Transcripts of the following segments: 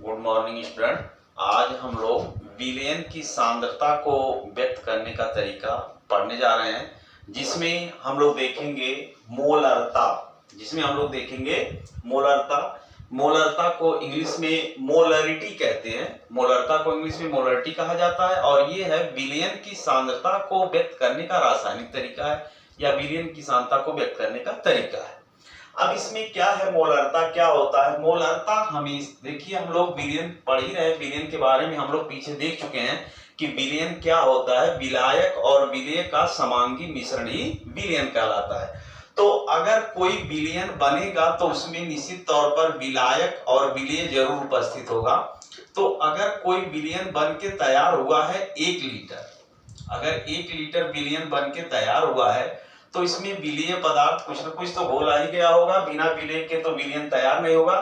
Good morning student. आज हम लोग विलयन की सांद्रता को व्यक्त करने का तरीका पढ़ने जा रहे हैं, जिसमें हम लोग देखेंगे मोलरता। मोलरता को इंग्लिश में मोलरिटी कहते हैं। मोलरता को इंग्लिश में मोलरिटी कहा जाता है और ये है विलयन की सांद्रता को व्यक्त करने का रासायनिक तरीका है या विलयन की सांद्रता को व्यक्त करने का तरीका है। अब इसमें क्या है, मोलरता क्या होता है? मोलरता हमें देखिए, हम लोग विलयन पढ़ ही रहे, विलयन के बारे में हम लोग पीछे देख चुके हैं कि विलयन क्या होता है। विलायक और विलेय का समांगी मिश्रण ही विलयन कहलाता है। तो अगर कोई विलयन बनेगा तो उसमें निश्चित तौर पर विलायक और विलेय जरूर उपस्थित होगा। तो अगर कोई विलयन बन के तैयार हुआ है 1 लीटर, अगर 1 लीटर विलयन बन के तैयार हुआ है तो इसमें विलेय पदार्थ कुछ न कुछ तो घोला ही गया होगा। बिना विलेय के तो विलयन तैयार नहीं होगा।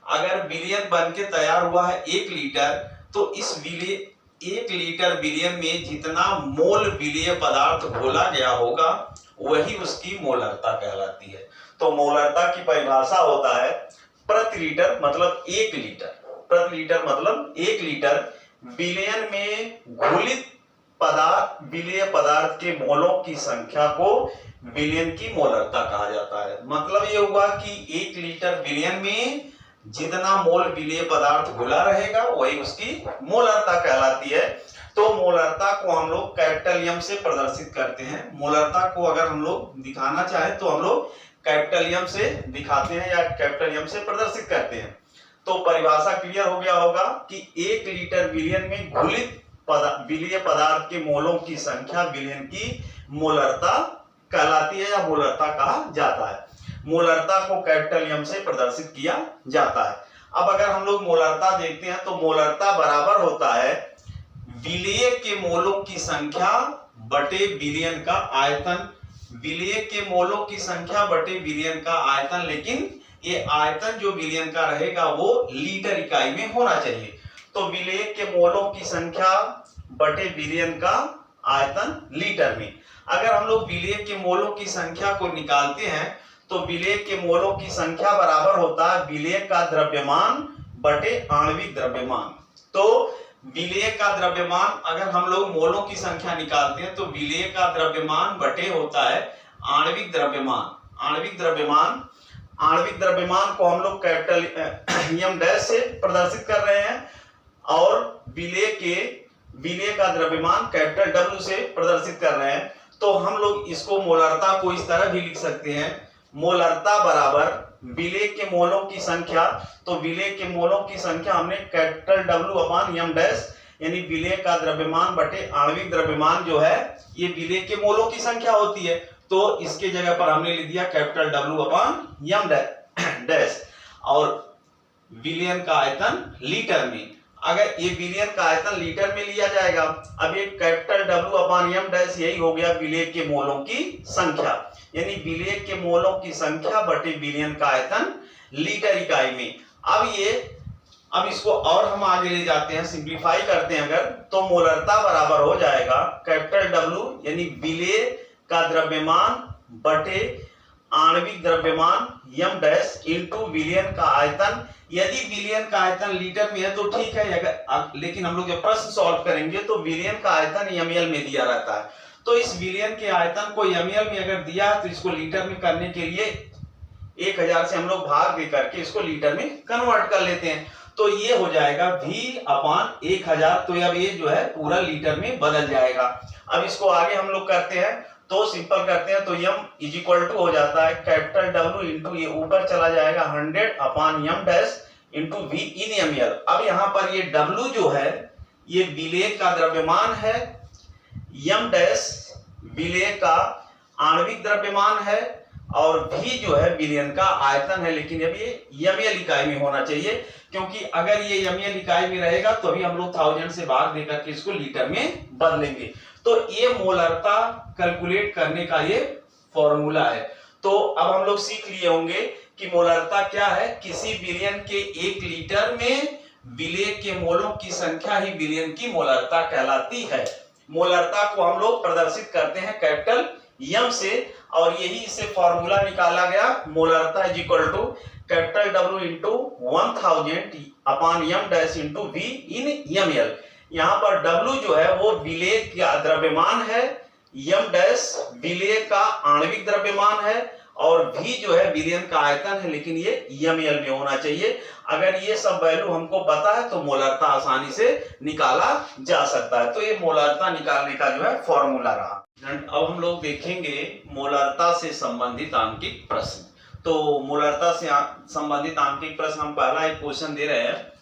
अगर विलयन बन के तैयार हुआ है 1 लीटर तो इस 1 लीटर विलयन में जितना मोल विलेय पदार्थ घोला गया होगा वही उसकी मोलरता कहलाती है। तो मोलरता की परिभाषा होता है प्रति लीटर मतलब 1 लीटर, प्रति लीटर मतलब 1 लीटर विलयन में घोलित विलेय पदार्थ के मोलों की संख्या को विलयन की मोलरता कहा जाता है। मतलब ये हुआ कि 1 लीटर विलयन में जितना मोल विलेय पदार्थ घुला रहेगा वही उसकी मोलरता कहलाती है। तो मोलरता को हम लोग कैपिटल एम से प्रदर्शित करते हैं। मोलरता को अगर हम लोग दिखाना चाहें तो हम लोग कैपिटल एम से दिखाते हैं या कैपिटल एम से प्रदर्शित करते हैं। तो परिभाषा क्लियर हो गया होगा कि 1 लीटर विलयन में घुलित विलेय पदार्थ के मोलों की संख्या विलयन की मोलरता कहलाती है या मोलरता कहा जाता है। मोलरता को कैपिटल एम से प्रदर्शित किया जाता है। अब अगर हम लोग मोलरता देखते हैं तो मोलरता बराबर होता है विलेय के मोलों की संख्या बटे विलयन का आयतन। विलेय के मोलों की संख्या बटे विलयन का आयतन, लेकिन ये आयतन जो विलयन का रहेगा वो लीटर इकाई में होना चाहिए। तो विलेय के मोलों की संख्या बटे विलयन का आयतन लीटर में। अगर हम लोग विलेय के मोलों की संख्या को निकालते हैं तो विलेय के मोलों की संख्या बराबर होता है विलेय का द्रव्यमान बटे आणविक द्रव्यमान। तो विलेय का द्रव्यमान अगर हम लोग मोलों की संख्या निकालते हैं तो विलेय का द्रव्यमान बटे होता है आणविक द्रव्यमान। आणविक द्रव्यमान को हम लोग कैपिटल एम डैश से प्रदर्शित कर रहे हैं और विलेय का द्रव्यमान कैपिटल डब्ल्यू से प्रदर्शित कर रहे हैं। तो हम लोग इसको मोलरता को इस तरह भी लिख सकते हैं, मोलरता बराबर विलेय के मोलों की संख्या। तो विलेय के मोलों की संख्या हमने कैपिटल डब्ल्यू अपान एम डैश यानी विलेय का द्रव्यमान बटे आणविक द्रव्यमान जो है ये विलेय के मोलों की संख्या होती है। तो इसके जगह पर हमने लिख दिया कैपिटल डब्ल्यू अपान एम डैश और विलयन का आयतन लीटर में। अगर ये विलयन का आयतन लीटर में लिया जाएगा, अब ये कैपिटल डब्ल्यू अपान एम डैश यही हो गया विलेय के मोलों की संख्या, यानी विलेय के मोलों की संख्या बटे विलयन का आयतन लीटर इकाई में। अब इसको और हम आगे ले जाते हैं, सिंप्लीफाई करते हैं अगर, तो मोलरता बराबर हो जाएगा कैपिटल डब्ल्यू यानी विलेय का द्रव्यमान बटे आणविक द्रव्यमान एम डैश इनटू विलयन का आयतन। यदि विलयन का आयतन लीटर में है तो ठीक है, लेकिन हम लोग जब प्रश्न सॉल्व करेंगे तो विलयन का आयतन ml में दिया रहता है। तो इस विलयन के आयतन को ml में अगर दिया तो इसको लीटर में करने के लिए 1000 से हम लोग भाग दे करके इसको लीटर में कन्वर्ट कर लेते हैं। तो ये हो जाएगा V अपान 1000। तो अब ये जो है पूरा लीटर में बदल जाएगा। अब इसको आगे हम लोग करते हैं तो सिंपल करते हैं तो m इज इक्वल टू हो जाता है कैपिटल W इंटू ये ऊपर चला जाएगा 100 अपान M dash into V in ml। अब यहाँ पर ये W जो है ये विलेय का द्रव्यमान है, एम डैश विलेय का आणविक द्रव्यमान है और V जो है विलयन का आयतन है। लेकिन अब ये ml इकाई में होना चाहिए, क्योंकि अगर ये ml इकाई में रहेगा तो अभी हम लोग 1000 से भाग देकर के इसको लीटर में बदलेंगे। तो ये मोलरता कैलकुलेट करने का ये फॉर्मूला है। तो अब हम लोग सीख लिए होंगे कि मोलरता क्या है। किसी विलयन के 1 लीटर में विलेय के मोलों की संख्या ही विलयन की मोलरता कहलाती है। मोलरता को हम लोग प्रदर्शित करते हैं कैपिटल एम से और यही इससे फॉर्मूला निकाला गया, मोलरता is equal to capital W into 1000 upon m dash into V in ml। यहाँ पर W जो है वो विलेय का द्रव्यमान है, m डैश विलेय का आणविक द्रव्यमान है और V जो है विलयन का आयतन है, लेकिन ये ml में होना चाहिए। अगर ये सब वैल्यू हमको पता है तो मोलरता आसानी से निकाला जा सकता है। तो ये मोलरता निकालने का जो है फॉर्मूला रहा। अब हम लोग देखेंगे मोलरता से संबंधित आंकिक प्रश्न। तो मोलरता से संबंधित आंकिक प्रश्न हम पहला एक क्वेश्चन दे रहे हैं।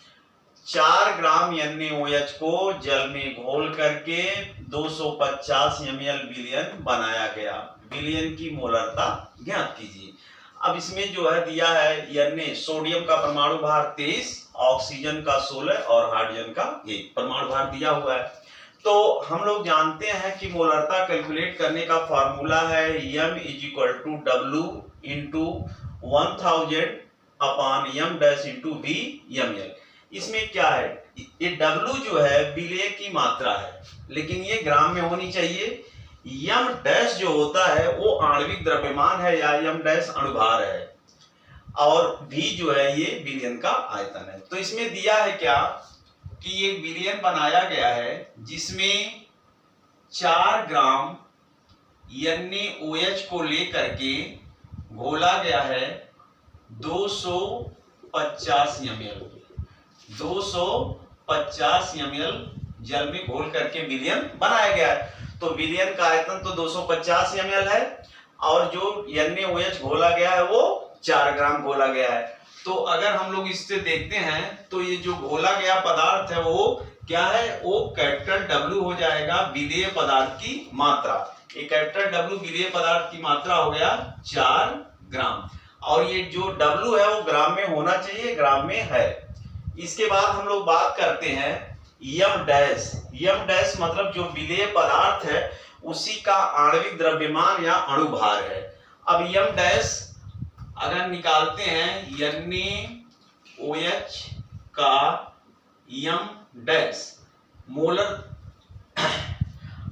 4 ग्राम NaOH को जल में घोल करके 250 ml विलयन बनाया गया। विलयन की मोलरता ज्ञात कीजिए। अब इसमें जो है दिया है Na सोडियम का परमाणु भार 23, ऑक्सीजन का 16 और हाइड्रोजन का 1 परमाणु भार दिया हुआ है। तो हम लोग जानते हैं कि मोलरता कैलकुलेट करने का फॉर्मूला है m = W into 1000 upon m dash into V ml। इसमें क्या है, ये W जो है विलेय की मात्रा है, लेकिन ये ग्राम में होनी चाहिए। m डैश जो होता है वो आणविक द्रव्यमान है या m डैश अणुभार है, और V जो है ये विलयन का आयतन है। तो इसमें दिया है क्या कि ये विलयन बनाया गया है जिसमें 4 ग्राम NaOH को लेकर के घोला गया है 250 ml। 250 ml जल में घोल करके विलयन बनाया गया है। तो विलयन का आयतन तो 250 ml है और जो NaOH घोला गया है वो 4 ग्राम घोला गया है। तो अगर हम लोग इससे देखते हैं तो ये जो घोला गया पदार्थ है वो क्या है, वो कैपिटल W हो जाएगा विलेय पदार्थ की मात्रा। ये कैपिटल W विलेय पदार्थ की मात्रा हो गया 4 ग्राम, और ये जो W है वो ग्राम में होना चाहिए, ग्राम में है। इसके बाद हम लोग बात करते हैं m डैश। m डैश मतलब जो विलेय पदार्थ है उसी का आणविक द्रव्यमान या अणुभार है। अब m डैश अगर निकालते हैं NaOH का m डैश मोलर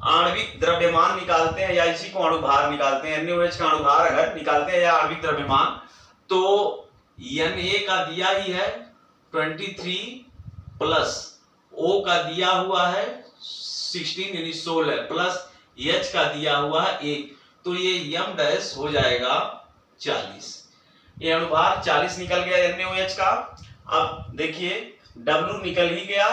आणविक द्रव्यमान निकालते हैं या इसी को अणुभार निकालते हैं। NaOH का अणुभार अगर निकालते हैं या आणविक द्रव्यमान, तो Na का दिया ही है 23 प्लस O का दिया हुआ है 16 यानी 16 प्लस H का दिया हुआ है 1, तो ये m डैश हो जाएगा 40। ये अणुभार 40 निकल गया NaOH का। अब देखिए W निकल ही गया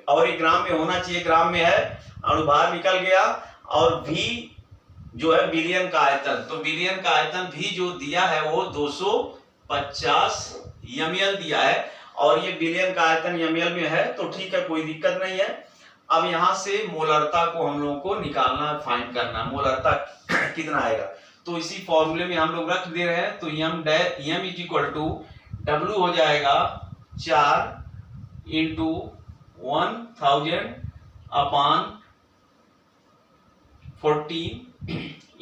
और ये ग्राम में होना चाहिए, ग्राम में है, अणुभार निकल गया, और V जो है विलयन का आयतन, तो विलयन का आयतन V जो दिया है वो 250 ml दिया है, और ये विलयन का आयतन ml में है, तो ठीक है, कोई दिक्कत नहीं है। अब यहां से मोलरता को हम लोगों को निकालना, फाइंड करना, मोलरता कितना आएगा। तो इसी फॉर्मूले में हम लोग रख दे रहे हैं। तो m = W हो जाएगा 4 इंटू 1000 अपॉन 14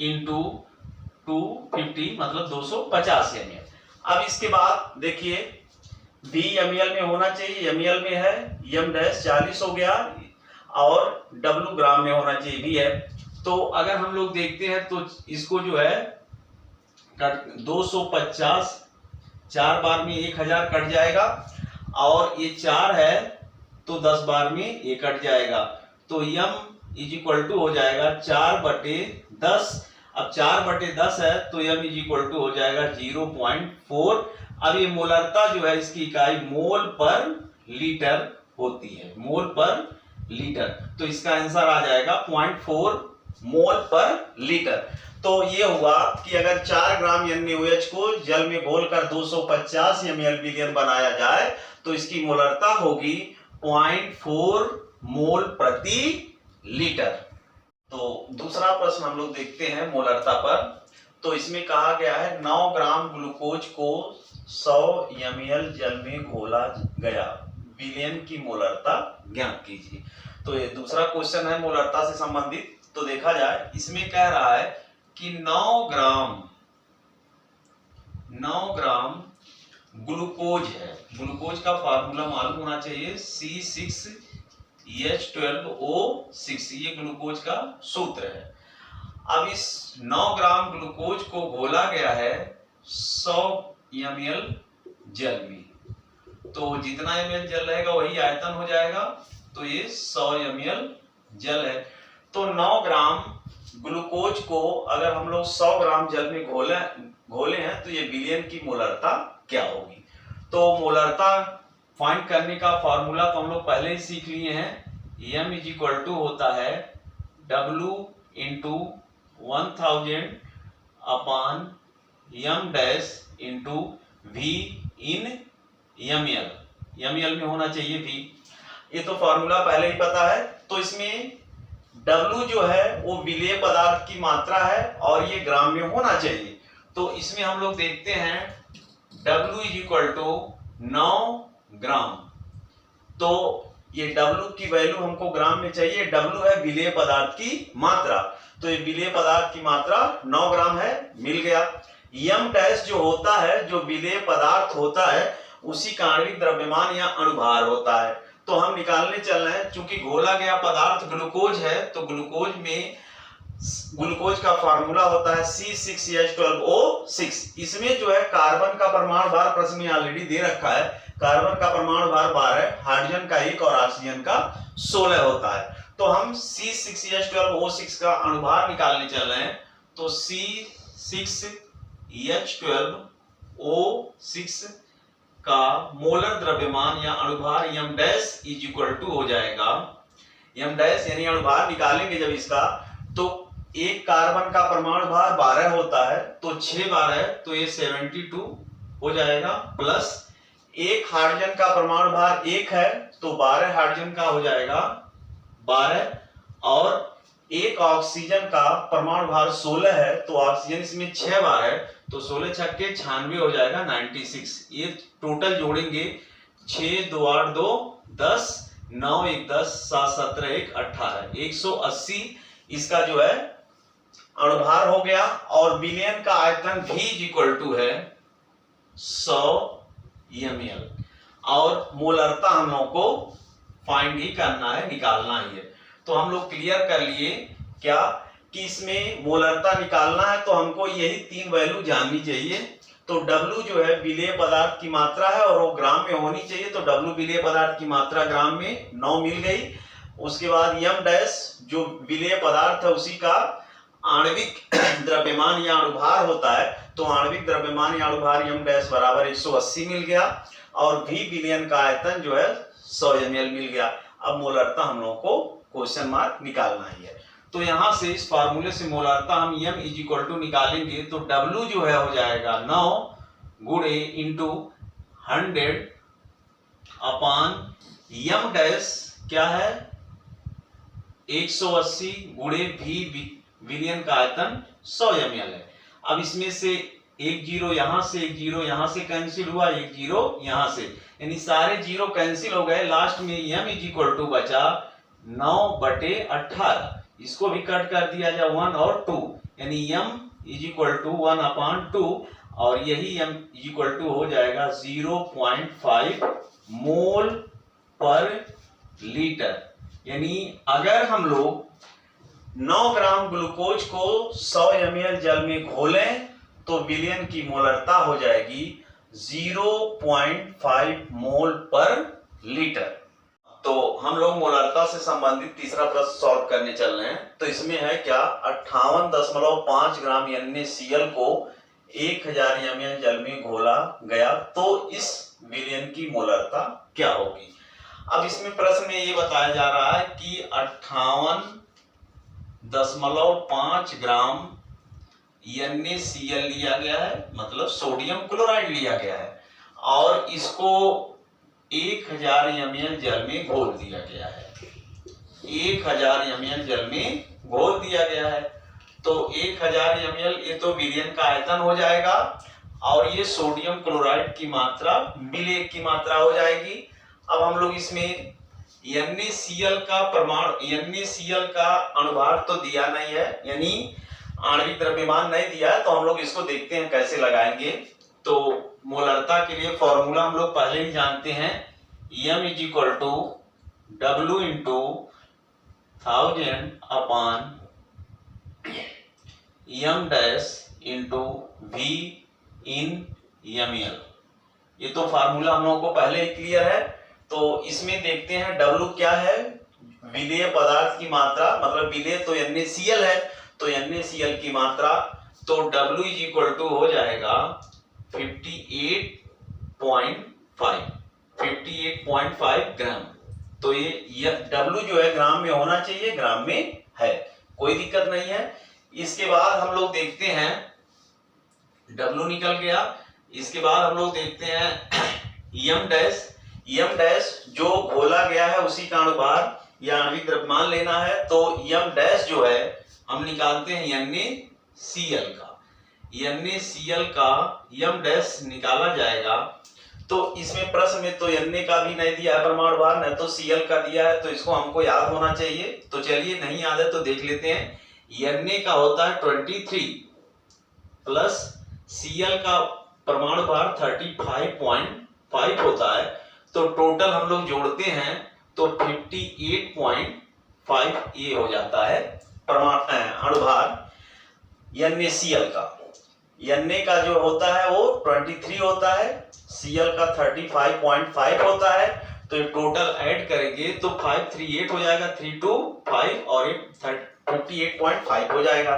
इंटू 250 मतलब 250 ml। अब इसके बाद देखिए V ml में होना चाहिए, ml में है, m डैश 40 हो गया और W ग्राम में होना चाहिए, V है। तो अगर हम लोग देखते हैं तो इसको जो है 250 4 बार में 1000 कट जाएगा, और ये 4 है तो 10 बार में ये कट जाएगा, तो m = हो जाएगा 4/10। अब 4/10 है तो m = हो जाएगा 0.4। अब ये मोलरता जो है इसकी इकाई मोल पर लीटर होती है, मोल पर लीटर, तो इसका आंसर आ जाएगा 0.4 मोल पर लीटर। तो ये हुआ कि अगर 4 ग्राम NaOH को जल में घोलकर 250 ml विलयन बनाया जाए तो इसकी मोलरता होगी 0.4 मोल प्रति लीटर। तो दूसरा प्रश्न हम लोग देखते हैं मोलरता पर। तो इसमें कहा गया है 9 ग्राम ग्लूकोज को 100 ml जल में घोला गया, विलयन की मोलरता ज्ञात कीजिए। तो ये दूसरा क्वेश्चन है मोलरता से संबंधित। तो देखा जाए, इसमें कह रहा है कि 9 ग्राम ग्लूकोज है। ग्लूकोज का फार्मूला मालूम होना चाहिए, C6H12O6, ये ग्लूकोज का सूत्र है। अब इस 9 ग्राम ग्लूकोज को घोला गया है 100 ml जल में। तो जितना ml जल रहेगा वही आयतन हो जाएगा। तो ये 100 ml जल है। तो 9 ग्राम ग्लूकोज को अगर हम लोग 100 ग्राम जल में घोले हैं तो ये विलयन की मोलरता क्या होगी। तो मोलरता फाइंड करने का फॉर्मूला तो हम लोग पहले ही सीख लिए हैं। m इज इक्वल टू होता है W into 1000 upon m dash into V in ml। ml में होना चाहिए V। ये तो फॉर्मूला पहले ही पता है। तो इसमें W जो है वो विलेय पदार्थ की मात्रा है और ये ग्राम में होना चाहिए। तो इसमें हम लोग देखते हैं W इज इक्वल टू 9 ग्राम। तो ये W की वैल्यू हमको ग्राम में चाहिए। W है विलेय पदार्थ की मात्रा। तो ये विलेय पदार्थ की मात्रा 9 ग्राम है, मिल गया। m डैश जो होता है, जो विलेय पदार्थ होता है, उसी का आणविक द्रव्यमान या अणुभार होता है। तो हम निकालने चल रहे हैं। चूंकि घोला गया पदार्थ ग्लूकोज है तो ग्लूकोज में ग्लूकोज का फार्मूला होता है C6H12O6। इसमें जो है कार्बन का परमाणु भार प्रश्न में ऑलरेडी दे रखा है। कार्बन का परमाणु भार 12, हाइड्रोजन का 1 और ऑक्सीजन का 16 होता है। तो हम C6H12O6 का अणुभार निकालने चल रहे हैं। तो C6H12O6 का मोलर द्रव्यमान या अणुभार m dash is equal to हो जाएगा, m डैश यानी अणुभार निकालेंगे जब इसका, तो एक कार्बन का परमाणु भार 12 होता है तो 6 बार है तो ये 72 हो जाएगा, प्लस एक हाइड्रोजन का परमाणु भार 1 है तो 12 हाइड्रोजन का हो जाएगा 12, और एक ऑक्सीजन का परमाणु भार 16 है तो ऑक्सीजन इसमें 6 बार है तो 16 छक्के 96 हो जाएगा 96। ये टोटल जोड़ेंगे 6 2 8 2 10 9 1 10 7 17 1 18 180 इसका जो है अणुभार हो गया। और विलयन का आयतन V इक्वल टू है 100 ml। और मोलरता हम लोग को फाइंड ही करना है, निकालना ही है। तो हम लोग क्लियर कर लिए क्या कि इसमें मोलरता निकालना है तो हमको यही 3 वैल्यू जाननी चाहिए। तो W जो है विलेय पदार्थ की मात्रा है और वो ग्राम में होनी चाहिए। तो W विलेय पदार्थ की मात्रा ग्राम में 9 मिल गई। उसके बाद m डैश जो विलेय पदार्थ है उसी का आणविक द्रव्यमान या अणुभार होता है। तो आणविक द्रव्यमान या अणुभार m डैश बराबर 180 मिल गया। और V विलयन का आयतन जो है 100 ml मिल गया। अब मोलरता हम लोगों को क्वेश्चन मार्क निकालना ही है। तो यहां से इस फार्मूले से मोलरता हम m इज इक्वल टू निकालेंगे तो W जो है हो जाएगा 9 गुणे इंटू 100 अपान m डैश क्या है 180 गुणे V विलयन का आयतन 100 ml है। अब इसमें से एक जीरो यहां से, एक जीरो यहां से कैंसिल हुआ, एक जीरो यहां से, यानी सारे जीरो कैंसिल हो गए। लास्ट में m इज इक्वल टू बचा 9/18। इसको भी कट कर दिया जाए 1 और 2, यानी m इज इक्वल टू 1/2 और यही m इज इक्वल टू हो जाएगा 0.5 मोल पर लीटर। यानी अगर हम लोग 9 ग्राम ग्लूकोज को 100 ml जल में घोलें तो विलयन की मोलरता हो जाएगी 0.5 मोल पर लीटर। तो हम लोग मोलरता से संबंधित तीसरा प्रश्न सॉल्व करने चल रहे हैं। तो इसमें है क्या 58.5 ग्राम NaCl को 1000 ml जल में घोला गया तो इस विलयन की मोलरता क्या होगी। अब इसमें प्रश्न में ये बताया जा रहा है कि 58.5 ग्राम NaCl लिया गया है, मतलब सोडियम क्लोराइड लिया गया है, और इसको 1000 ml जल में घोल दिया गया है। 1000 ml जल में घोल दिया गया है। तो 1000 ml ये तो विलयन का आयतन हो जाएगा और ये सोडियम क्लोराइड की मात्रा विलेय की मात्रा हो जाएगी। अब हम लोग इसमें NaCl का परमाणु NaCl का अणुभार तो दिया नहीं है, यानी आणविक द्रव्यमान नहीं दिया है, तो हम लोग इसको देखते हैं कैसे लगाएंगे। तो मोलरता के लिए फॉर्मूला हम लोग पहले ही जानते हैं, m is equal to W into 1000 upon m dash into V in ml। ये तो फार्मूला हम लोगों को पहले ही क्लियर है। तो इसमें देखते हैं W क्या है, विलेय पदार्थ की मात्रा, मतलब विलेय तो NaCl है, तो NaCl की मात्रा, तो W इज इक्वल टू हो जाएगा 58.5 ग्राम। तो ये W जो है ग्राम में होना चाहिए, ग्राम में है, कोई दिक्कत नहीं है। इसके बाद हम लोग देखते हैं W निकल गया। इसके बाद हम लोग देखते हैं यम डैश जो घोला गया है उसी का अनुभार या आणविक द्रव्यमान लेना है। तो यम डैश जो है हम निकालते हैं NaCl का, NaCl का यम डैश निकाला जाएगा। तो इसमें प्रश्न में तो Na का भी नहीं दिया है परमाणु भार, न तो Cl का दिया है, तो इसको हमको याद होना चाहिए। तो चलिए नहीं याद है तो देख लेते हैं। Na का होता है 23 प्लस Cl का परमाणु भार 35.5 होता है। तो टोटल हम लोग जोड़ते हैं तो 58.5 ये हो जाता है अणुभार NaCl का। Na का जो होता है वो 23 होता है, Cl का 35.5 होता है। तो ये टोटल ऐड करेंगे तो 538 हो जाएगा, 325 और 58.5 हो जाएगा।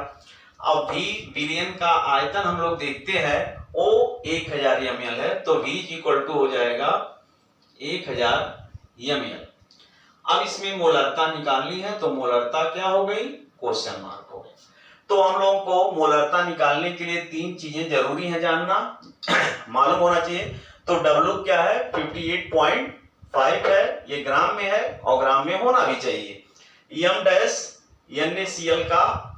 अब V विलयन का आयतन हम लोग देखते हैं, O 1000 ml है, तो V इक्वल टू हो जाएगा 1000 ml। अब इसमें मोलरता निकालनी है, तो मोलरता क्या हो गई, क्वेश्चन मार्क हो गई। तो हम लोगों को मोलरता निकालने के लिए 3 चीजें जरूरी है जानना, मालूम होना चाहिए। तो W क्या है, 58.5 है, ये ग्राम में है और ग्राम में होना भी चाहिए। यम डैश NaCl का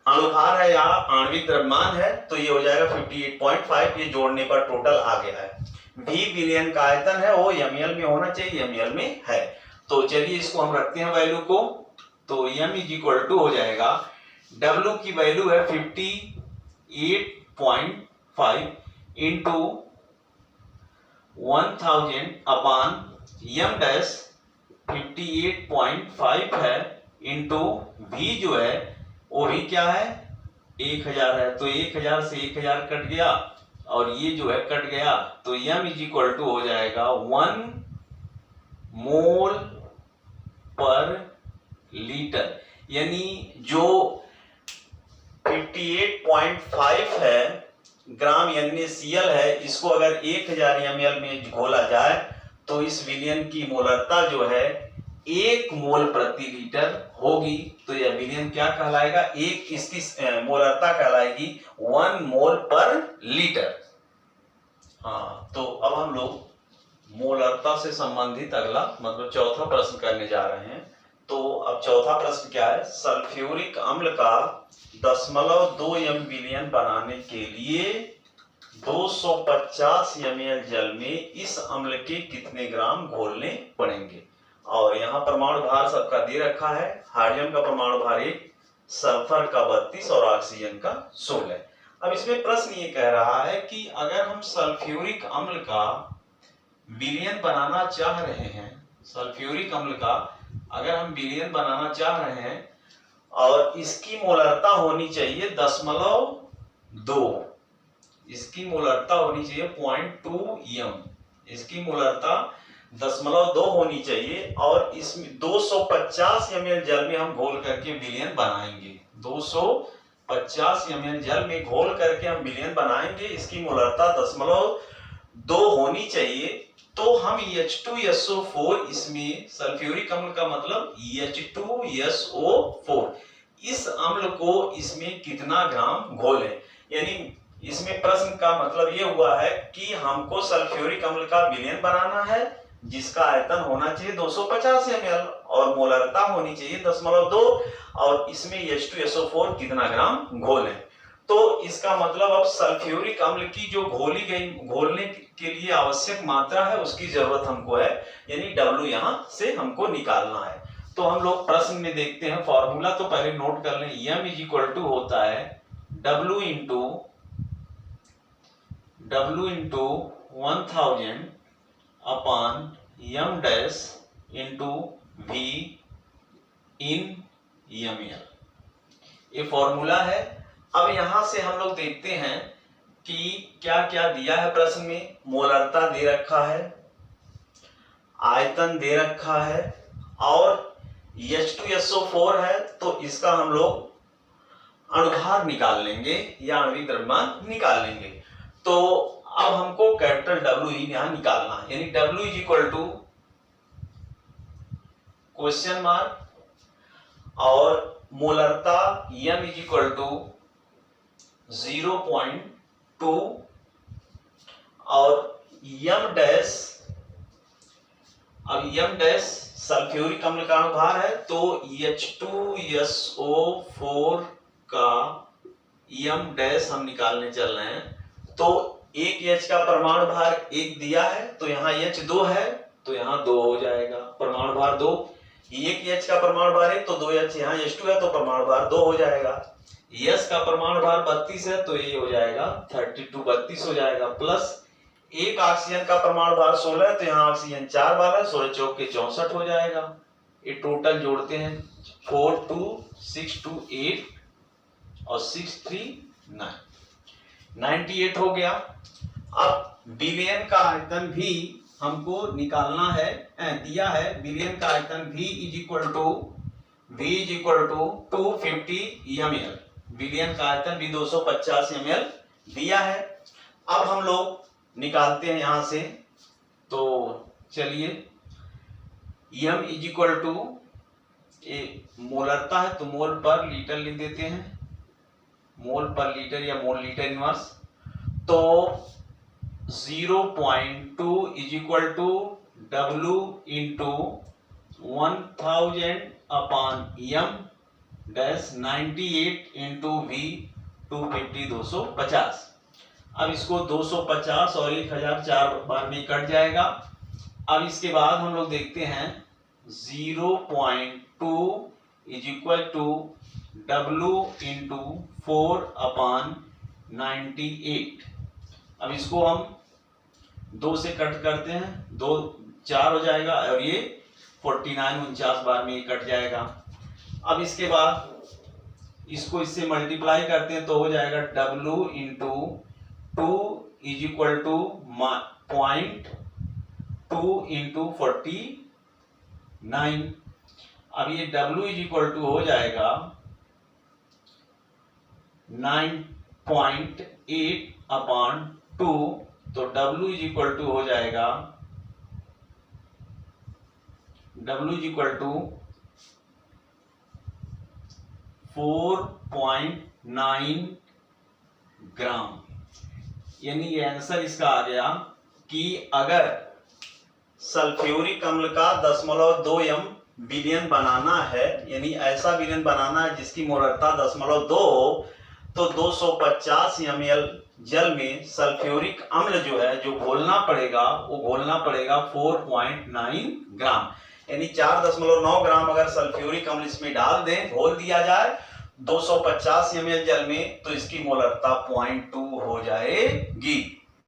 अणुभार है या आणविक द्रव्यमान है, तो ये हो जाएगा 58.5, ये जोड़ने पर टोटल आ गया है। V विलयन का आयतन है, वो ml में होना चाहिए, ml में है। तो चलिए इसको हम रखते हैं वैल्यू को। तो m इज इक्वल टू हो जाएगा, W की वैल्यू है 58.5 इंटू 1000 अपान m डैश 58.5 है इंटू V जो है वो भी क्या है 1000 है। तो 1000 से 1000 कट गया और ये जो है कट गया, तो m इज इक्वल टू हो जाएगा 1 मोल पर लीटर। यानी जो 58.5 है ग्राम NaCl है, इसको अगर 1000 ml में घोला जाए तो इस विलयन की मोलरता जो है 1 मोल प्रति लीटर होगी। तो यह विलयन क्या कहलाएगा, एक इसकी मोलरता कहलाएगी 1 मोल पर लीटर। हाँ, तो अब हम लोग मोलरता से संबंधित अगला मतलब चौथा प्रश्न करने जा रहे हैं। तो अब चौथा प्रश्न क्या है, सल्फ्यूरिक अम्ल का 0.2 m विलयन बनाने के लिए 250 ml जल में इस अम्ल के कितने ग्राम घोलने पड़ेंगे। और यहाँ परमाणु भार सबका दे रखा है, हाइड्रोजन का परमाणु भार 1, सल्फर का 32 और ऑक्सीजन का 16। अब इसमें प्रश्न ये कह रहा है कि अगर हम सल्फ्यूरिक अम्ल का विलयन बनाना चाह रहे हैं, सल्फ्यूरिक अम्ल का अगर हम विलयन बनाना चाह रहे हैं और इसकी मोलरता होनी चाहिए 0.2, इसकी मोलरता होनी चाहिए 0.2 m, इसकी मोलरता 0.2 होनी चाहिए और इसमें 250 ml जल में हम घोल करके विलयन बनाएंगे। 250 ml जल में घोल करके हम विलयन बनाएंगे, इसकी मोलरता 0.2 होनी चाहिए। तो हम H2SO4, इसमें सल्फ्यूरिक अम्ल का मतलब H2SO4, इस अम्ल को इसमें कितना ग्राम घोलें। यानी इसमें प्रश्न का मतलब ये हुआ है कि हमको सल्फ्यूरिक अम्ल का विलयन बनाना है जिसका आयतन होना चाहिए 250 ml और मोलरता होनी चाहिए 0.2 और इसमें H2SO4 कितना ग्राम घोलें। तो इसका मतलब अब सल्फ्यूरिक अम्ल की जो घोलने के लिए आवश्यक मात्रा है उसकी जरूरत हमको है, यानी W यहां से हमको निकालना है। तो हम लोग प्रश्न में देखते हैं, फॉर्मूला तो पहले नोट कर लें। m इज इक्वल टू होता है W into 1000 upon m dash into V in ml, ये फॉर्मूला है। अब यहां से हम लोग देखते हैं कि क्या क्या दिया है प्रश्न में। मोलरता दे रखा है, आयतन दे रखा है, और H2SO4 है, तो इसका हम लोग अणुभार निकाल लेंगे या आणविक द्रव्यमान निकाल लेंगे। तो अब हमको कैपिटल W यहां निकालना है, यानी W is equal to question mark और मोलरता M इज इक्वल टू 0.2 और M डैश, अब M डैश सल्फ्यूरिक अम्ल का अणुभार है, तो H2SO4 का M डैश हम निकालने चल रहे हैं। तो एक H का परमाणु भार 1 दिया है, तो यहाँ H 2 है, तो यहाँ 2 हो जाएगा, परमाणु भार 2। एक H का परमाणु भार 1, तो 2H, यहाँ H2 है, तो परमाणु भार 2 हो जाएगा। S का परमाणु भार 32 है, तो ये हो जाएगा 32, 32 हो जाएगा, प्लस एक ऑक्सीजन का परमाणु भार 16 है, तो यहाँ ऑक्सीजन 4 बार है, 16 चौक के 64 हो जाएगा। ये टोटल जोड़ते हैं 4 2 6 2 8 और 6 3 9, 98 हो गया। अब विलयन का आयतन भी हमको निकालना है, दिया है विलयन का आयतन V is equal to 250 ml, विलयन का आयतन भी 250 ml दिया है। अब हम लोग निकालते हैं यहां से, तो चलिए M इज इक्वल टू, मोलरता है तो मोल पर लीटर लिख देते हैं, मोल पर लीटर या मोल लीटर इनवर्स। तो 0.2 is equal to W into 1000 upon M dash 98 into V 250 250। अब इसको 250 और 1000 4 बार में कट जाएगा। अब इसके बाद हम लोग देखते हैं 0.2 is equal to W into 4 upon 98। अब इसको हम 2 से कट करते हैं, 2 4 हो जाएगा और ये 49 49 बार में ये कट जाएगा। अब इसके बाद इसको इससे मल्टीप्लाई करते हैं, तो हो जाएगा W into 2 is equal to 0.2 into 49। अब ये W इज इक्वल टू हो जाएगा 9.8 अपॉन 2, तो W इज इक्वल टू हो जाएगा W इज इक्वल टू 4.9 ग्राम। यानी ये आंसर इसका आ गया कि अगर सल्फ्यूरिक अम्ल का 0.2 विलयन बनाना है, यानी ऐसा विलयन बनाना है जिसकी मोलरता 0.2 हो, तो 250 ml जल में सल्फ्यूरिक अम्ल जो है जो घोलना पड़ेगा, वो घोलना पड़ेगा 4.9 ग्राम। यानी 4.9 ग्राम अगर सल्फ्यूरिक अम्ल इसमें डाल दें, घोल दिया जाए 250 ml जल में, तो इसकी मोलरता 0.2 हो जाएगी।